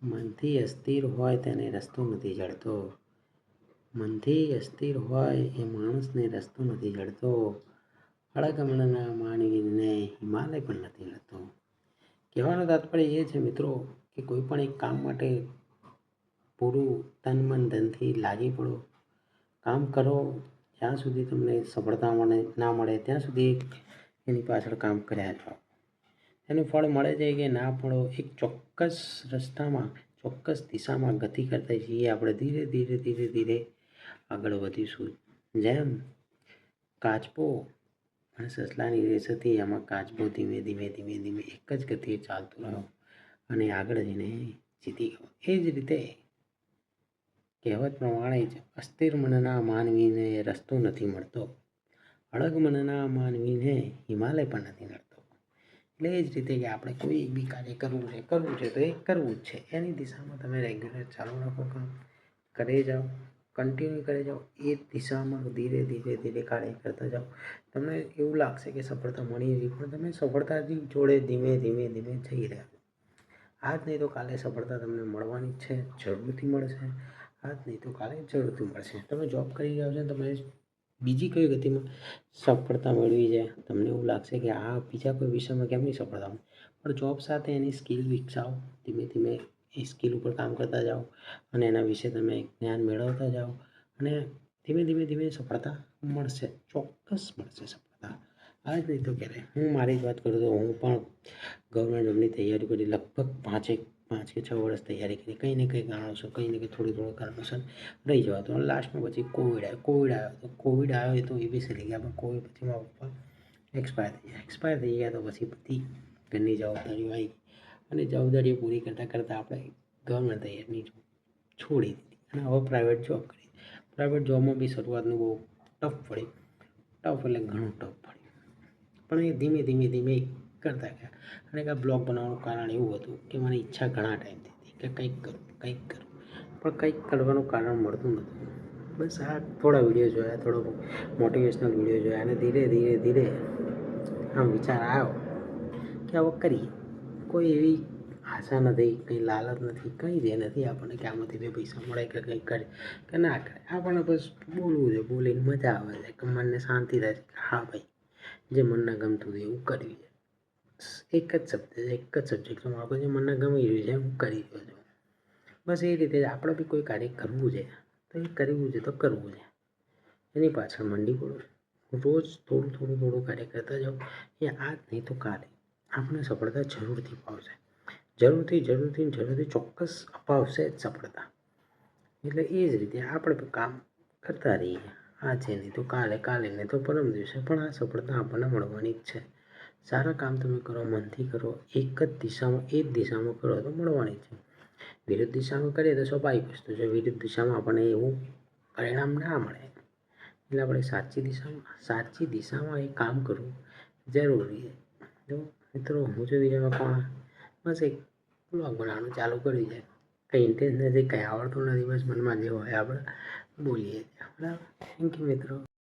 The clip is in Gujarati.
મનથી અસ્થિર હોય તેને રસ્તો નથી જડતો. મનથી અસ્થિર હોય એ માણસને રસ્તો નથી જડતો. અળગમણના માનવીને હિમાલય પણ નથી જડતો. કહેવાનો તાત્પર્ય એ છે મિત્રો કે કોઈ પણ એક કામ માટે પૂરું તન મન ધનથી લાગી પડો. કામ કરો જ્યાં સુધી તમને સફળતા ના મળે ત્યાં સુધી એની પાછળ કામ કર્યા જાઓ. એનું ફળ મળે છે કે ના પડો એક ચોક્કસ રસ્તામાં ચોક્કસ દિશામાં ગતિ કરતા જઈએ આપણે ધીરે ધીરે ધીરે ધીરે આગળ વધીશું. જેમ કાચબો અને સસલાની રેસ હતી, એમાં કાચબો ધીમે ધીમે ધીમે ધીમે એક જ ગતિએ ચાલતો રહ્યો અને આગળ જઈને જીતી ગયો. એ જ રીતે કહેવત પ્રમાણે જ અસ્થિર મનના માનવીને રસ્તો નથી મળતો. અળગ મનના માનવીને હિમાલય પણ નથી મળતો. એટલે એ જ રીતે કે આપણે કોઈ બી કાર્ય કરવું છે તો એ કરવું જ છે. એની દિશામાં તમે રેગ્યુલર ચાલુ રાખો, કામ કરે જાઓ, કન્ટિન્યુ કરે જાઓ. એ દિશામાં ધીરે ધીરે ધીરે કાર્ય કરતા જાઓ. તમને એવું લાગશે કે સફળતા મળી રહી, પણ તમે સફળતાની જોડે ધીમે ધીમે ધીમે જઈ રહ્યા છો. આજ નહીં તો કાલે સફળતા તમને મળવાની જ છે, જરૂરથી મળશે. આજ નહીં તો કાલે જરૂરથી મળશે. તમે જોબ કરી રહ્યા છો, તમે બીજી કઈ ગતિમાં સફળતા મેળવી છે, તમને એવું લાગશે કે આ બીજા કોઈ વિષયમાં કેમની સફળતા મળે, પણ જોબ સાથે એની સ્કિલ વિકસાવો. ધીમે ધીમે એ સ્કિલ ઉપર કામ કરતા જાઓ અને એના વિશે તમે જ્ઞાન મેળવતા જાઓ અને ધીમે ધીમે ધીમે સફળતા મળશે, ચોક્કસ મળશે સફળતા. આ જ નહીં તો ક્યારે. હું મારી જ વાત કરું તો હું પણ ગવર્મેન્ટ જોબની તૈયારી કરી, લગભગ 5 કે 6 વર્ષ તૈયારી કરી. કંઈ ને કંઈ કારણોસર થોડું કારણોસર રહી જવાતું અને લાસ્ટમાં પછી કોવિડ આવ્યો તો એ બી સરી ગયા. પણ કોવિડ પછી મારા પપ્પા એક્સપાયર થઈ ગયા તો પછી બધી ઘરની જવાબદારીઓ આવી અને જવાબદારીઓ પૂરી કરતાં કરતાં આપણે ગવર્મેન્ટ તૈયારી છોડી દીધી અને હવે પ્રાઇવેટ જોબ કરી. પ્રાઇવેટ જોબમાં બી શરૂઆતનું બહુ ટફ પડ્યું. એટલે ઘણું ટફ પડ્યું, પણ એ ધીમે ધીમે ધીમે કરતા ગયા. અને આ બ્લોગ બનાવવાનું કારણ એવું હતું કે મને ઈચ્છા ઘણા ટાઈમથી હતી કે કંઈક કરું પણ કંઈક કરવાનું કારણ મળતું નહોતું. બસ આ થોડા વિડીયો જોયા, થોડો મોટિવેશનલ વિડીયો જોયા અને ધીરે ધીરે ધીરે આમ વિચાર આવ્યો કે હવે કરીએ. કોઈ એવી આશા નથી, કંઈ લાલચ નથી, કંઈ જ નથી આપણને કે આમાંથી 2 પૈસા મળે કે કંઈક કરે કે ના કરે. આપણને બસ બોલવું છે, બોલીને મજા આવે છે કે મનને શાંતિ થાય છે કે હા ભાઈ જે મનને ગમતું હતું એવું કરવી છે. એક જ સબ્જેક્ટમાં આપણે જે મનને ગમી રહ્યું છે હું કરી રહ્યો છું. બસ એ રીતે જ આપણે બી કોઈ કાર્ય કરવું છે તો એ કરવું છે તો કરવું છે, એની પાછળ મંડી પડો. રોજ થોડું કાર્ય કરતા જાઓ. એ આજ નહીં તો કાલે આપણે સફળતા જરૂરથી પાવશે. જરૂરથી ચોક્કસ અપાવશે જ સફળતા. એટલે એ જ રીતે આપણે કામ કરતા રહીએ. આજે નહીં તો કાલે, કાલે નહીં તો પરમ દિવસે, પણ આ સફળતા આપણને મળવાની જ છે. સારા કામ તમે કરો, મનથી કરો, એક જ દિશામાં એ જ દિશામાં કરો તો મળવાની જ છે. વિરુદ્ધ દિશામાં કરીએ તો સ્વાભાવિક વસ્તુ છે, વિરુદ્ધ દિશામાં આપણને એવું પરિણામ ના મળે. એટલે આપણે સાચી દિશામાં એ કામ કરવું જરૂરી છે. જો મિત્રો હું જો વિડીયોમાં કોણ બસ એક બ્લોગ બનાવવાનું ચાલુ કર્યું છે. કંઈ ઇન્ટેન્સ નથી, કંઈ આવડતું નથી, બસ મનમાં જે હોય આપણે બોલીએ. બરાબર. થેન્ક યુ મિત્રો.